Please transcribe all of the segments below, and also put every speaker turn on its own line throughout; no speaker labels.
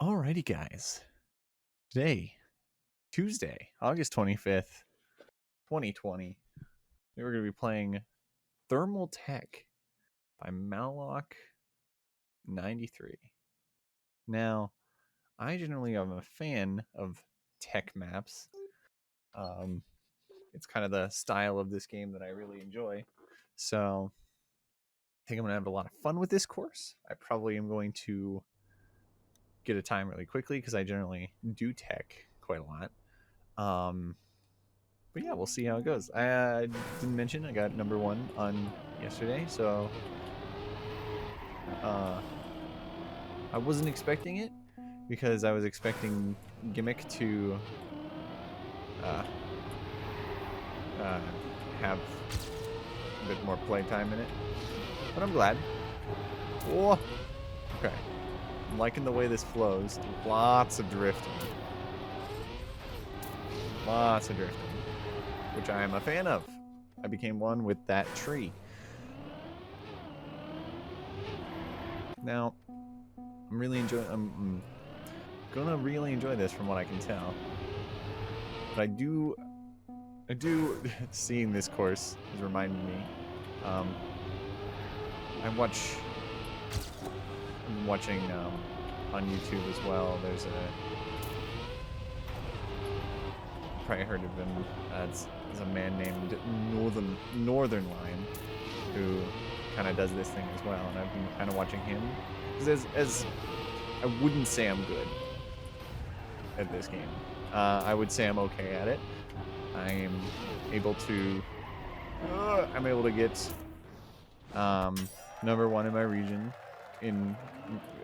Alrighty, guys. Today, Tuesday, August 25th, 2020, we're going to be playing ThermalTech by Malloc 93. Now, I generally am a fan of tech maps. It's kind of the style of this game that I really enjoy. So, I think I'm going to have a lot of fun with this course. I probably am going to get a time really quickly because I generally do tech quite a lot. But yeah, we'll see how it goes. I didn't mention I got number 1 on yesterday, so I wasn't expecting it because I was expecting Gimmick to have a bit more playtime in it, but I'm glad. Whoa. Okay, I'm liking the way this flows. Lots of drifting, which I am a fan of. I became one with that tree. Now, I'm gonna really enjoy this from what I can tell. But I do seeing this course is reminding me. I'm watching on YouTube as well. There's probably heard of him. It's a man named Northern Lion who kind of does this thing as well, and I've been kind of watching him. As I wouldn't say I'm good at this game. I would say I'm okay at it. I'm able to get number 1 in my region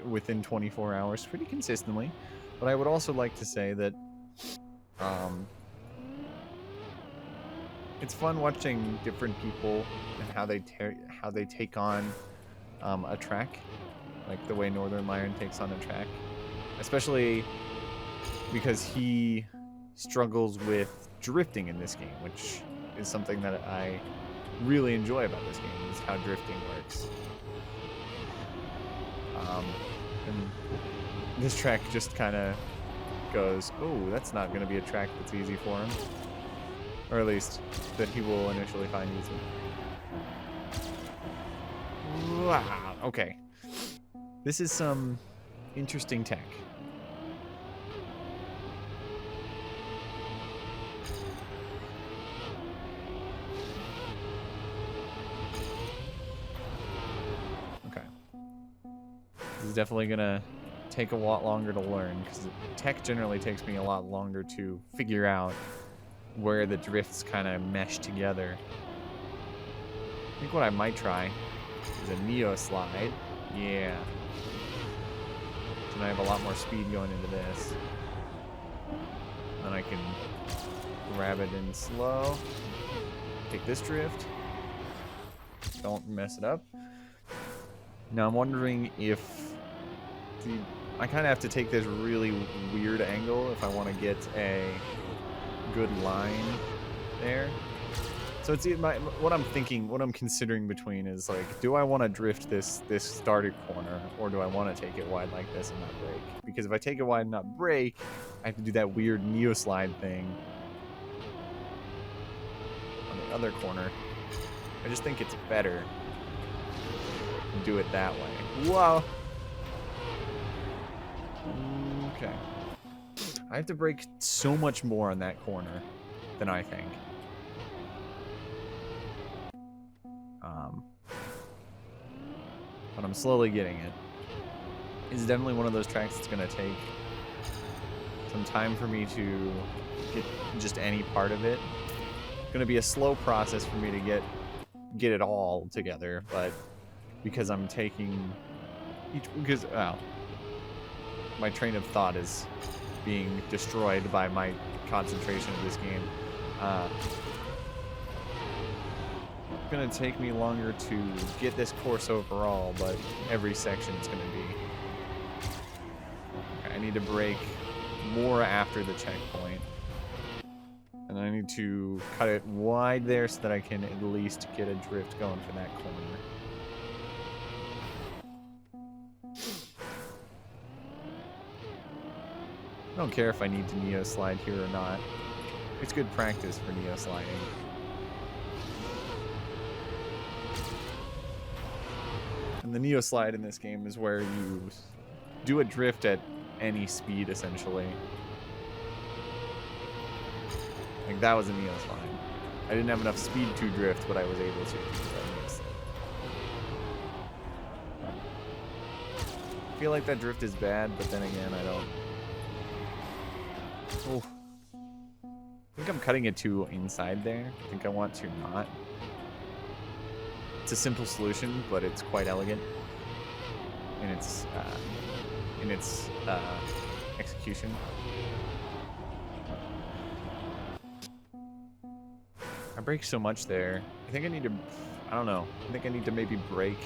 within 24 hours pretty consistently. But I would also like to say that it's fun watching different people and how they take on a track, like the way Northern Lion takes on a track, especially because he struggles with drifting in this game, which is something that I really enjoy about this game, is how drifting works. And this track just kind of goes, oh, that's not going to be a track that's easy for him. Or at least that he will initially find easy. Wow, okay. This is some interesting tech. Okay. This is definitely gonna take a lot longer to learn, because tech generally takes me a lot longer to figure out where the drifts kind of mesh together. I think what I might try is a Neo slide. Yeah. And I have a lot more speed going into this. And I can grab it in slow. Take this drift. Don't mess it up. Now I'm wondering if I kind of have to take this really weird angle if I want to get a good line there. So it's what I'm considering between is, like, do I want to drift this started corner, or do I want to take it wide like this and not brake? Because if I take it wide and not brake, I have to do that weird Neo slide thing on the other corner. I just think it's better to do it that way. Whoa. Okay. I have to brake so much more on that corner than I think. But I'm slowly getting it. It's definitely one of those tracks that's going to take some time for me to get just any part of it. It's going to be a slow process for me to get it all together, but because I'm taking my train of thought is being destroyed by my concentration of this game. It's gonna take me longer to get this course overall, but every section is gonna be. Okay, I need to brake more after the checkpoint, and I need to cut it wide there so that I can at least get a drift going for that corner. I don't care if I need to Neo slide here or not. It's good practice for Neo sliding. And the Neo slide in this game is where you do a drift at any speed, essentially. Like, that was a Neo slide. I didn't have enough speed to drift, but I was able to. I feel like that drift is bad, but then again, I don't. Oh. I think I'm cutting it too inside there. I think I want to not. It's a simple solution, but it's quite elegant in its execution. I brake so much there. I think I need to, I don't know. I think I need to maybe brake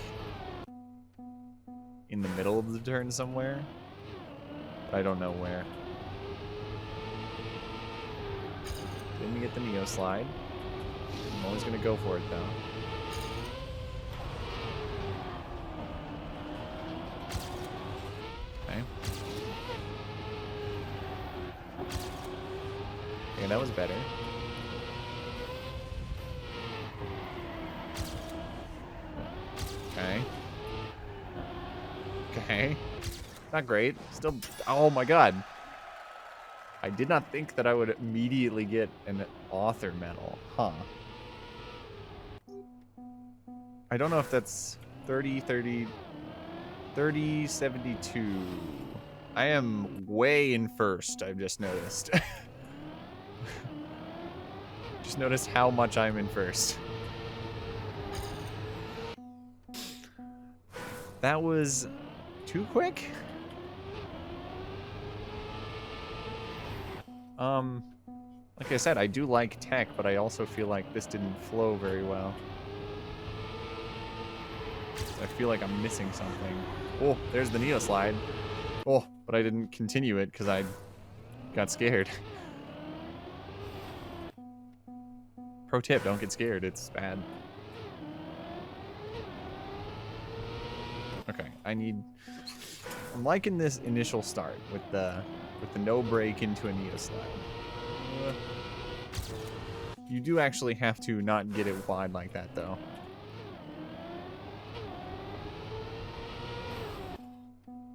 in the middle of the turn somewhere. But I don't know where. Didn't get the Neo slide. I'm always going to go for it though. Okay. Yeah, that was better. Okay. Okay. Not great. Still, oh my god. I did not think that I would immediately get an author medal. Huh. I don't know if that's 30, 30, 30, 72. I am way in first, I've just noticed. Just noticed how much I'm in first. That was too quick? Like I said, I do like tech, but I also feel like this didn't flow very well. I feel like I'm missing something. Oh, there's the Neo slide. Oh, but I didn't continue it because I got scared. Pro tip, don't get scared, it's bad. Okay, I'm liking this initial start with the no break into a Neo slide. You do actually have to not get it wide like that, though.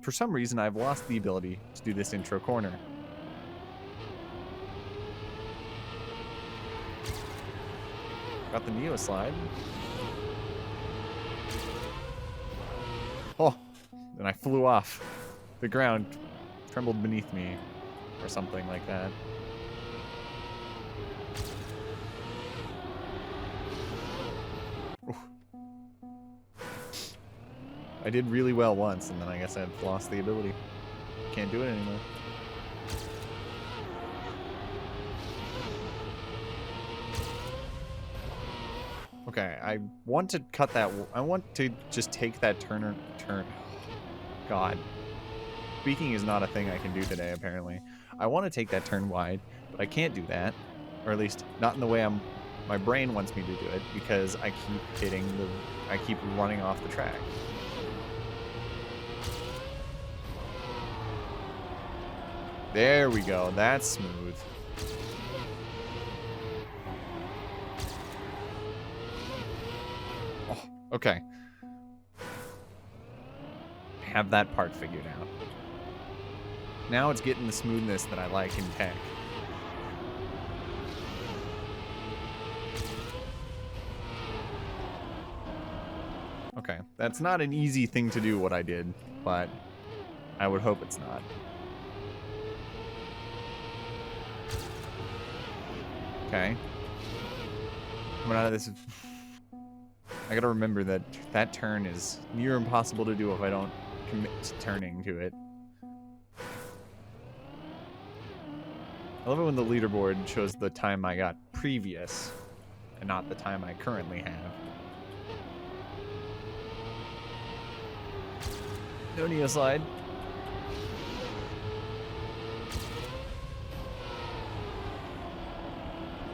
For some reason, I've lost the ability to do this intro corner. Got the Neo slide. Oh, and I flew off. The ground trembled beneath me, or something like that. Oof. I did really well once, and then I guess I've lost the ability. Can't do it anymore. Okay, I want to cut that. I want to just take that turn. God. Speaking is not a thing I can do today, apparently. I want to take that turn wide, but I can't do that. Or at least, not in the way my brain wants me to do it, because I keep running off the track. There we go, that's smooth. Oh, okay. Have that part figured out. Now it's getting the smoothness that I like in tech. Okay, that's not an easy thing to do, what I did, but I would hope it's not. Okay. Coming out of this, I gotta remember that that turn is near impossible to do if I don't commit to turning to it. I love it when the leaderboard shows the time I got previous and not the time I currently have. No Neo slide.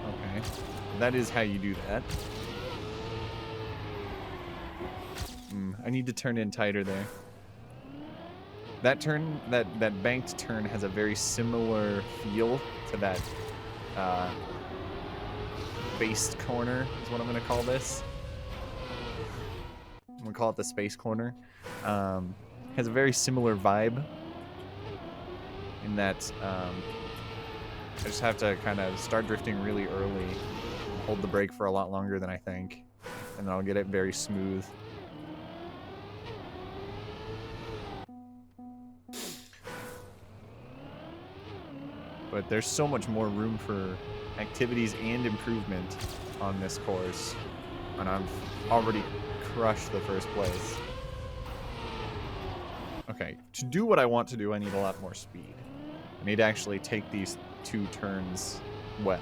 Okay. That is how you do that. I need to turn in tighter there. That turn, that banked turn has a very similar feel to that based corner is what I'm gonna call this. I'm gonna call it the space corner. Has a very similar vibe in that I just have to kind of start drifting really early, hold the brake for a lot longer than I think, and then I'll get it very smooth. But there's so much more room for activities and improvement on this course, and I've already crushed the first place. Okay, to do what I want to do, I need a lot more speed. I need to actually take these 2 turns well.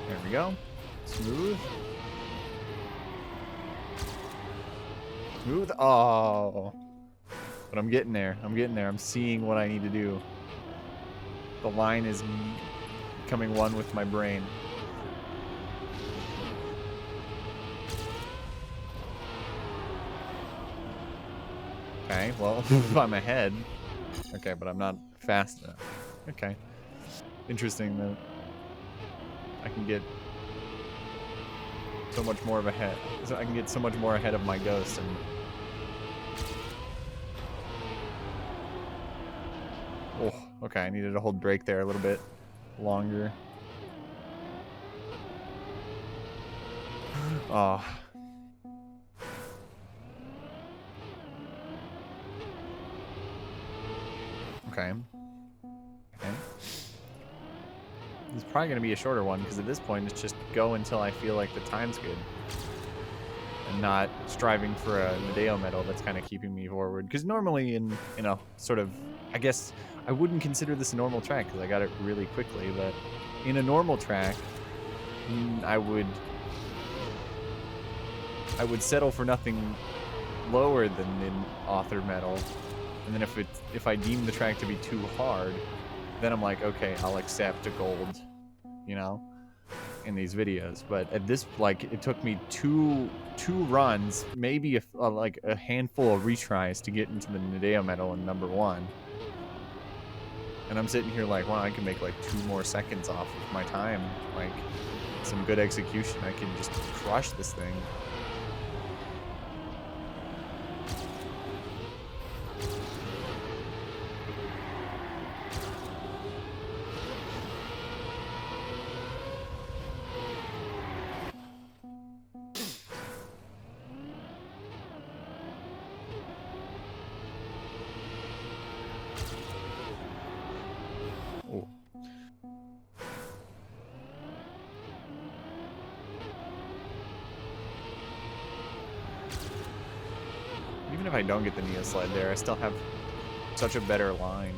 There we go. Smooth. Smooth. Oh. But I'm getting there. I'm getting there. I'm seeing what I need to do. The line is becoming one with my brain. Okay, well, I'm ahead. Okay, but I'm not fast enough. Okay. Interesting that I can get so much more of ahead. So I can get so much more ahead of my ghost. And oh, okay, I needed to hold brake there a little bit longer. Oh. Okay. Okay. It's probably going to be a shorter one because at this point it's just go until I feel like the time's good. And not striving for a Nadeo medal that's kind of keeping me forward. Because normally in a sort of, I guess, I wouldn't consider this a normal track because I got it really quickly, but in a normal track, I would settle for nothing lower than an author medal. And then if I deem the track to be too hard, then I'm like, okay, I'll accept a gold, you know, in these videos. But at this, like, it took me two runs, maybe like a handful of retries to get into the Nadeo medal in number 1. And I'm sitting here like, well, I can make like 2 more seconds off of my time. Like, some good execution, I can just crush this thing. Even if I don't get the Neo slide there, I still have such a better line.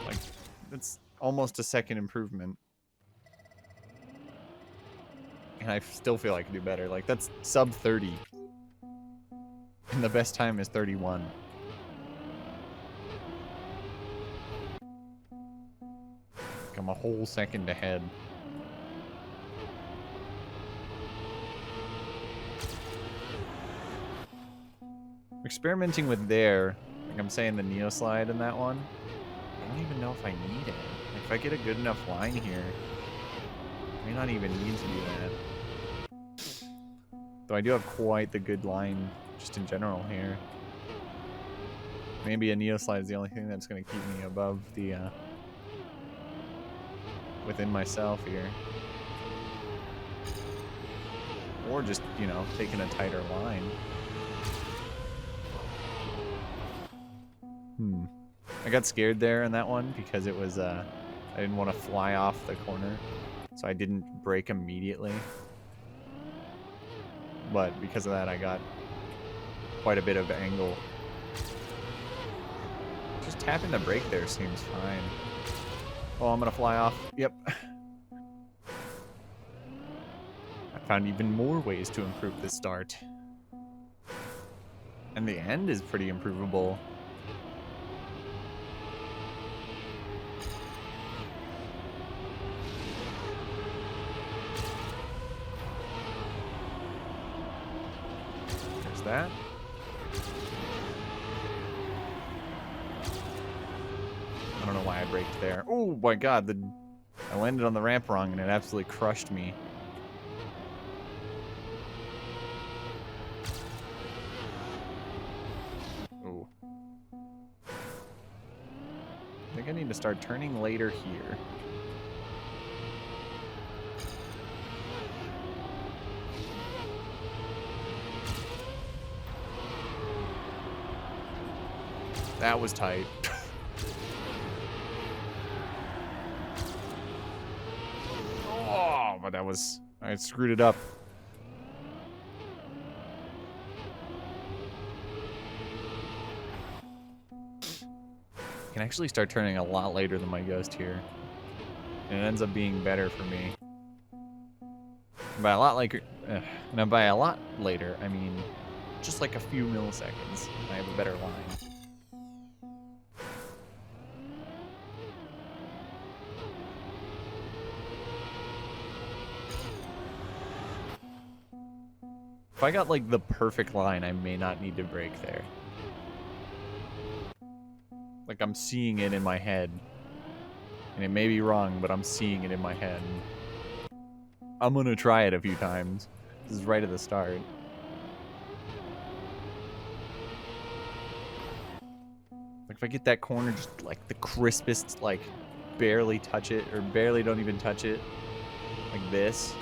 Like, that's almost a second improvement. And I still feel I can do better. Like, that's sub 30. And the best time is 31. Like, I'm a whole second ahead. Experimenting with there, like I'm saying the Neo slide in that one, I don't even know if I need it. Like, if I get a good enough line here, I may not even need to do that. Though I do have quite the good line just in general here. Maybe a Neo slide is the only thing that's going to keep me above the, within myself here. Or just, you know, taking a tighter line. I got scared there in that one because it was, I didn't want to fly off the corner. So I didn't brake immediately. But because of that, I got quite a bit of angle. Just tapping the brake there seems fine. Oh, I'm gonna fly off. Yep. I found even more ways to improve the start. And the end is pretty improvable. There's that. I don't know why I braked there. Oh my god, I landed on the ramp wrong and it absolutely crushed me. Oh. I think I need to start turning later here. That was tight. Oh, but I screwed it up. I can actually start turning a lot later than my ghost here. And it ends up being better for me. By a lot later, now by a lot later, I mean just like a few milliseconds. I have a better line. If I got like the perfect line, I may not need to brake there. Like I'm seeing it in my head. And it may be wrong, but I'm seeing it in my head. I'm gonna try it a few times. This is right at the start. Like if I get that corner just like the crispest, like barely touch it, or barely don't even touch it, like this,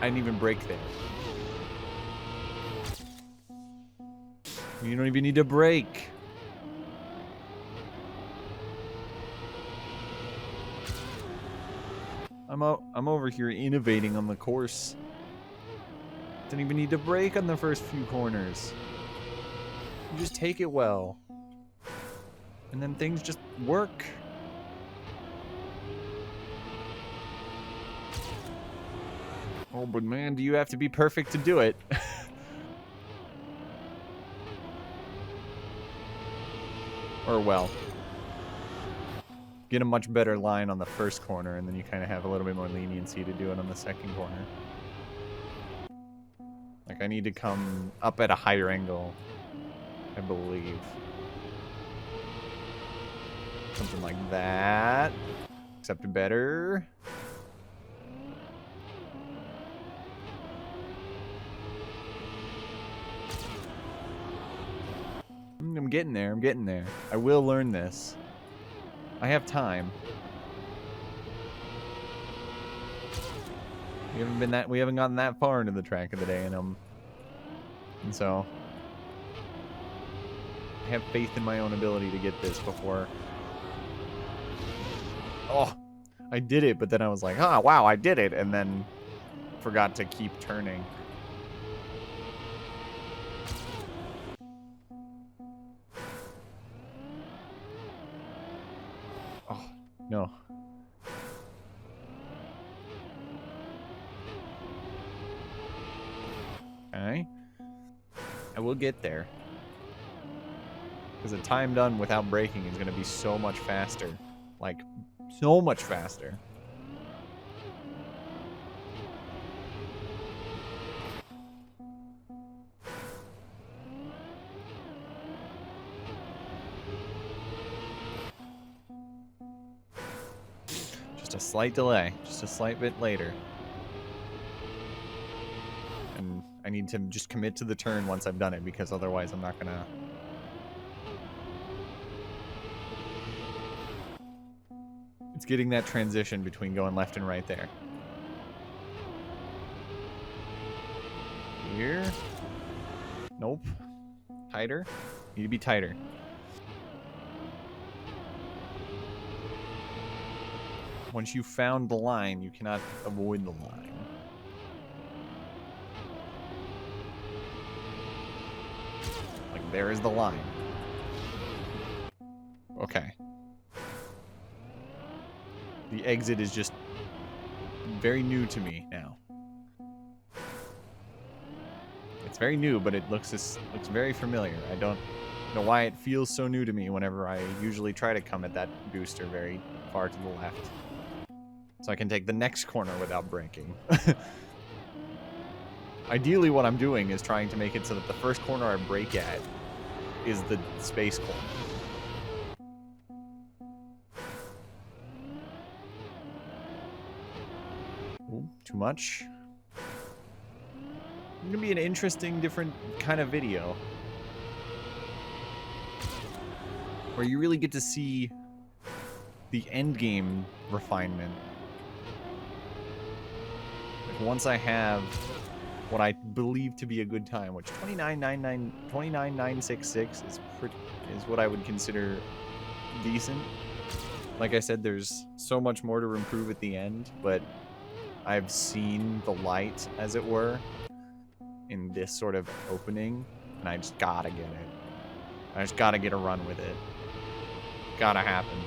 I didn't even brake there. You don't even need to brake. I'm over here innovating on the course. Didn't even need to brake on the first few corners. You just take it well. And then things just work. Oh, but man, do you have to be perfect to do it? Or well, get a much better line on the first corner, and then you kind of have a little bit more leniency to do it on the second corner. Like, I need to come up at a higher angle, I believe. Something like that. Except better. I'm getting there, I'm getting there. I will learn this. I have time. We haven't gotten that far into the track of the day, and so I have faith in my own ability to get this before. Oh, I did it, but then I was like, oh wow, I did it, and then forgot to keep turning. Oh no. Okay. I will get there. Because a time done without braking is going to be so much faster. Like, so much faster. Just a slight delay. Just a slight bit later. And I need to just commit to the turn once I've done it, because otherwise I'm not going to... It's getting that transition between going left and right there. Here. Nope. Tighter. Need to be tighter. Once you've found the line, you cannot avoid the line. Like, there is the line. Okay. The exit is just very new to me now. It's very new, but it looks very familiar. I don't know why it feels so new to me whenever I usually try to come at that booster very far to the left. So I can take the next corner without braking. Ideally, what I'm doing is trying to make it so that the first corner I brake at is the space corner. Ooh, too much. It's gonna be an interesting, different kind of video. Where you really get to see the end game refinement. Like once I have what I believe to be a good time, which 29.966 is what I would consider decent. Like I said, there's so much more to improve at the end, but I've seen the light, as it were, in this sort of opening, and I just gotta get it. I just gotta get a run with it. Gotta happen.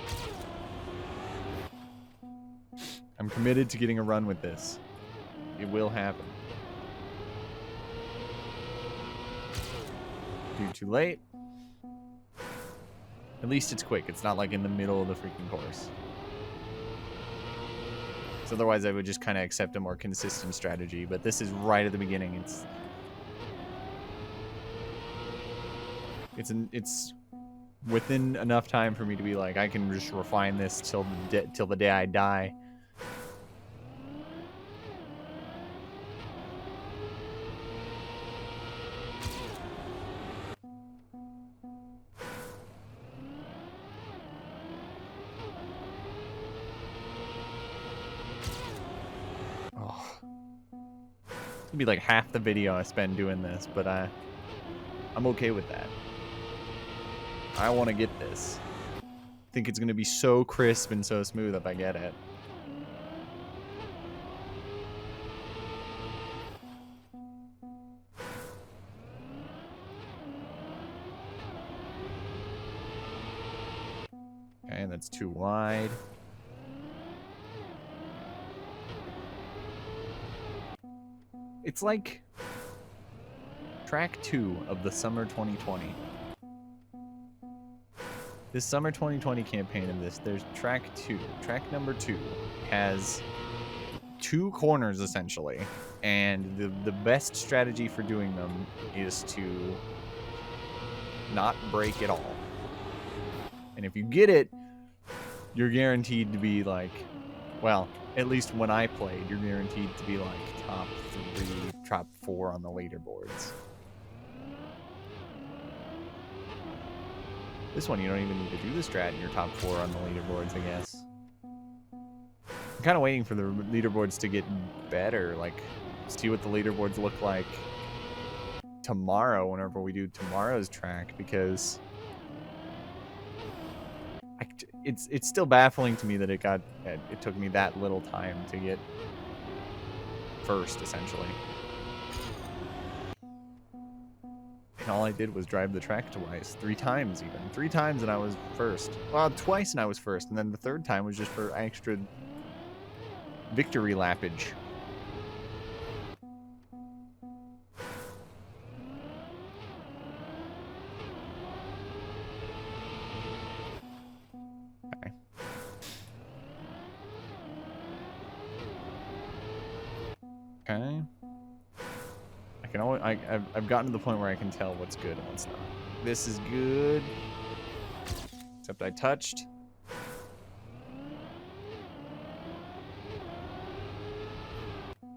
I'm committed to getting a run with this. It will happen. Too late. At least it's quick. It's not like in the middle of the freaking course. So otherwise I would just kind of accept a more consistent strategy, but this is right at the beginning. It's within enough time for me to be like, I can just refine this till the day I die. It'd be like half the video I spend doing this, but I'm okay with that. I want to get this. I think it's going to be so crisp and so smooth if I get it. Okay, that's too wide. It's like track 2 of the summer 2020. This summer 2020 campaign of this, there's track 2. Track number 2 has 2 corners essentially, and the best strategy for doing them is to not brake at all. And if you get it, you're guaranteed to be like, well, at least when I played, you're guaranteed to be like top 3, top 4 on the leaderboards. This one, you don't even need to do the strat in your top 4 on the leaderboards, I guess. I'm kind of waiting for the leaderboards to get better, like, see what the leaderboards look like tomorrow, whenever we do tomorrow's track, because it's still baffling to me that it took me that little time to get first, essentially. And all I did was drive the track twice. 3 times even. 3 times and I was first. Well, twice and I was first, and then the third time was just for extra victory lappage. Okay. Okay. I've gotten to the point where I can tell what's good and what's not. This is good. Except I touched.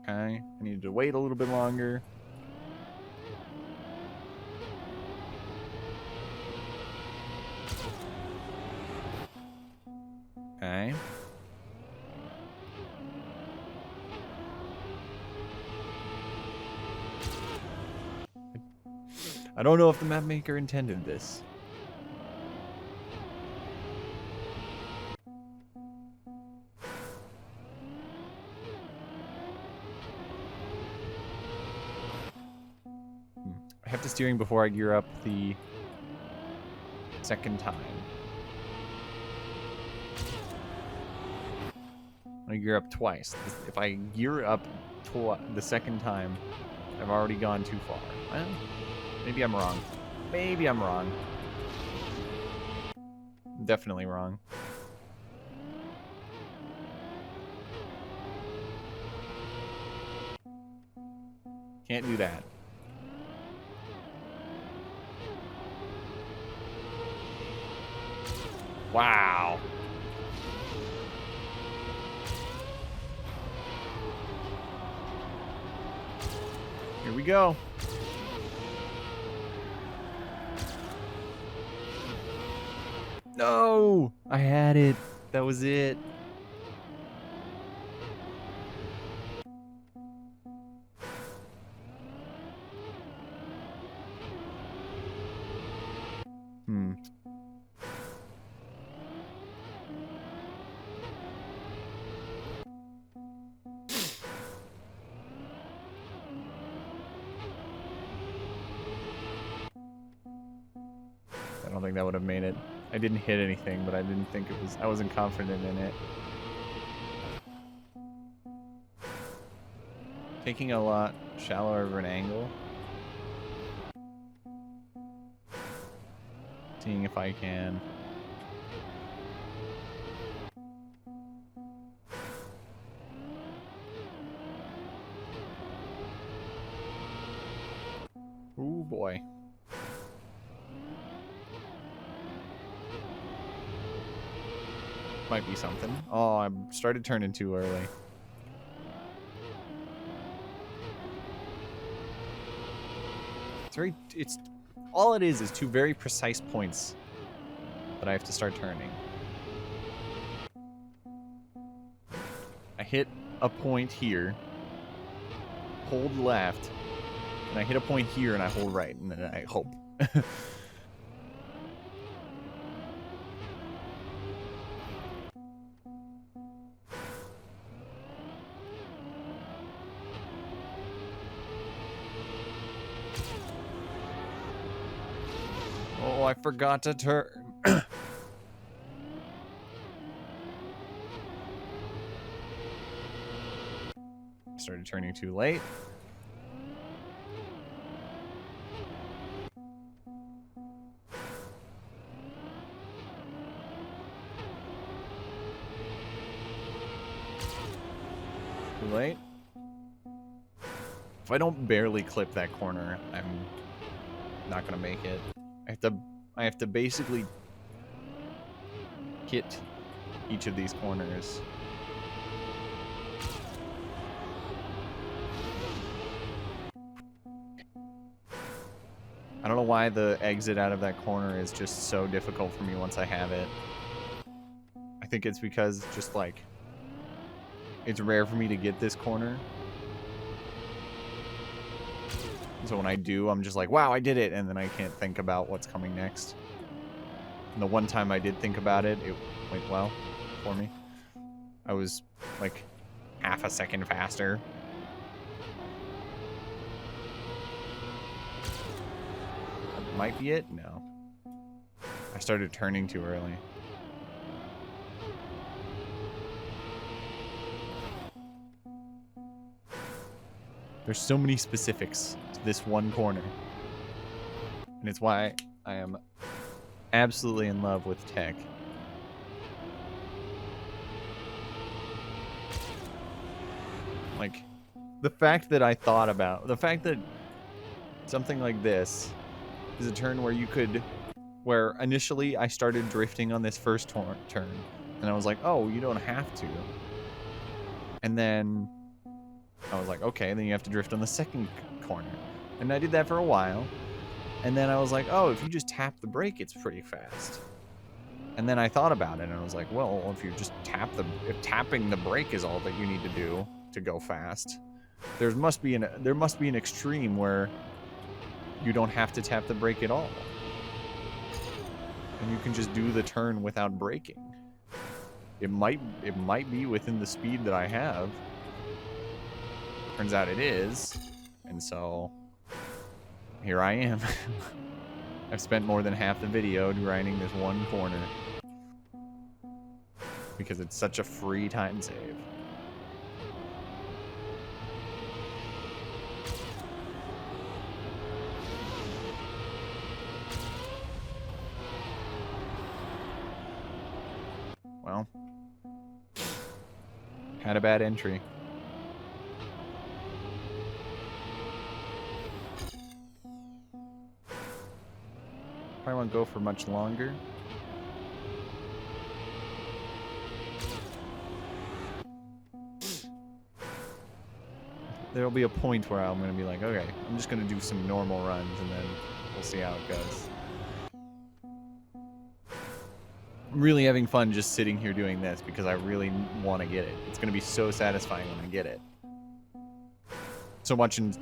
Okay. I needed to wait a little bit longer. Okay. I don't know if the map maker intended this. I have the steering before I gear up the second time. I gear up twice. If I gear up the second time, I've already gone too far. Well, maybe I'm wrong. Maybe I'm wrong. Definitely wrong. Can't do that. Wow. Here we go. No! I had it. That was it. I don't think that would have made it. I didn't hit anything, but I didn't think it was... I wasn't confident in it. Taking a lot shallower of an angle. Seeing if I can... Ooh, boy. Might be something. Oh, I started turning too early. It's all it is two very precise points that I have to start turning. I hit a point here, hold left, and I hit a point here and I hold right, and then I hope. Oh, I forgot to turn. I started turning too late. Too late. If I don't barely clip that corner, I'm not gonna make it. I have to basically hit each of these corners. I don't know why the exit out of that corner is just so difficult for me once I have it. I think it's because just like it's rare for me to get this corner. So when I do, I'm just like, wow, I did it, and then I can't think about what's coming next. And the one time I did think about it, it went well for me. I was like half a second faster. That might be it? No. I started turning too early. There's so many specifics to this one corner. And it's why I am absolutely in love with tech. Like, the fact that the fact that something like this is a turn where you could, where initially I started drifting on this first turn, and I was like, oh, you don't have to. And then I was like, okay, then you have to drift on the second corner. And I did that for a while. And then I was like, oh, if you just tap the brake, it's pretty fast. And then I thought about it, and I was like, well, if you just if tapping the brake is all that you need to do to go fast, there must be an extreme where you don't have to tap the brake at all. And you can just do the turn without braking. It might be within the speed that I have. Turns out it is, and so here I am. I've spent more than half the video grinding this one corner because it's such a free time save. Had a bad entry. Probably won't go for much longer. There'll be a point where I'm going to be like, okay, I'm just going to do some normal runs, and then we'll see how it goes. I'm really having fun just sitting here doing this because I really want to get it. It's going to be so satisfying when I get it. So much in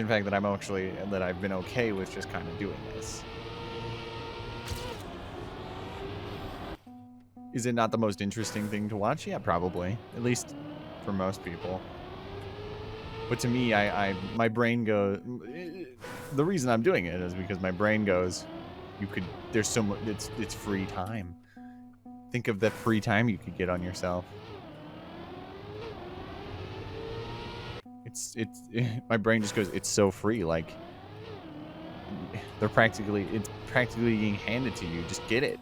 fact that I've been okay with just kind of doing this. Is it not the most interesting thing to watch? Yeah, probably. At least for most people. But to me, my brain goes. The reason I'm doing it is because my brain goes, there's so much. It's free time. Think of the free time you could get on yourself. My brain just goes, it's so free. Like it's practically being handed to you. Just get it.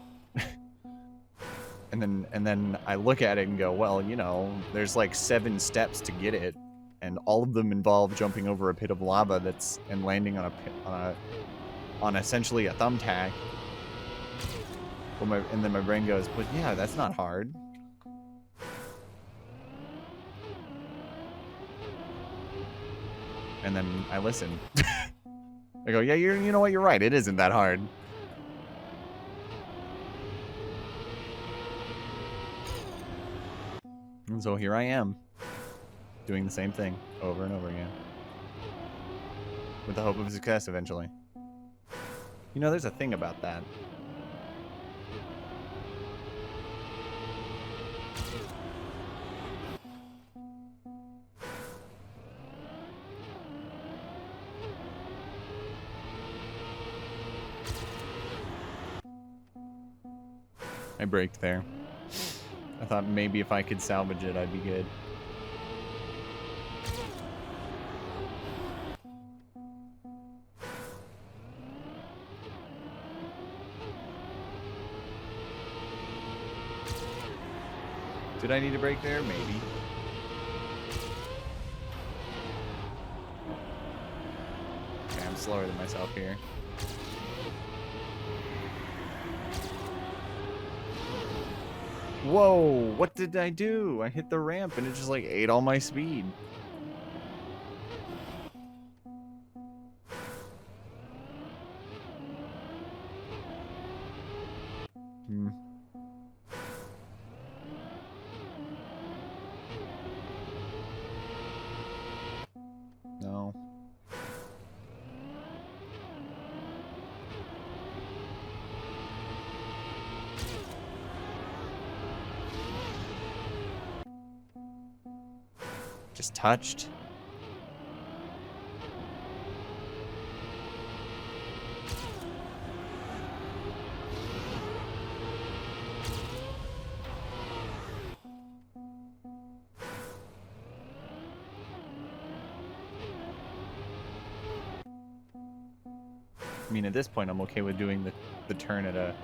and then I look at it and go, well, you know, there's like 7 steps to get it. And all of them involve jumping over a pit of lava and landing on essentially a thumbtack. And then my brain goes, but yeah, that's not hard. And then I listen. I go, yeah, you know what, you're right. It isn't that hard. And so here I am, doing the same thing over and over again, with the hope of success eventually. You know, there's a thing about that. I braked there. I thought maybe if I could salvage it, I'd be good. Did I need to brake there? Maybe. Okay, I'm slower than myself here. Whoa, what did I do? I hit the ramp and it just like ate all my speed. No. Just touched. I mean, at this point, I'm okay with doing the turn at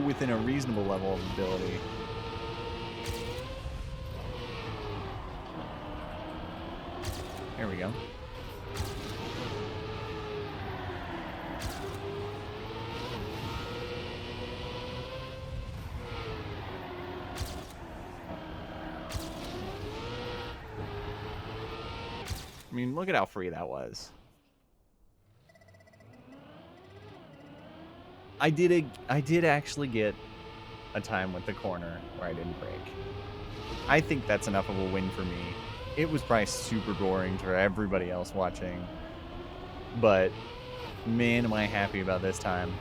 within a reasonable level of ability. There we go. I mean, look at how free that was. I did actually get a time with the corner where I didn't brake. I think that's enough of a win for me. It was probably super boring for everybody else watching, but man, am I happy about this time.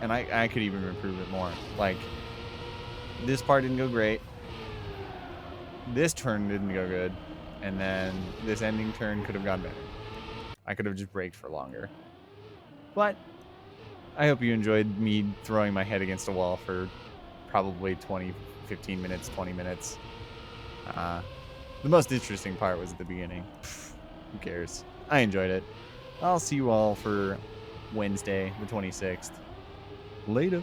And I could even improve it more. Like, this part didn't go great. This turn didn't go good. And then this ending turn could have gone better. I could have just braked for longer. But I hope you enjoyed me throwing my head against a wall for probably 15 minutes, 20 minutes. The most interesting part was at the beginning. Who cares? I enjoyed it. I'll see you all for Wednesday, the 26th. Later.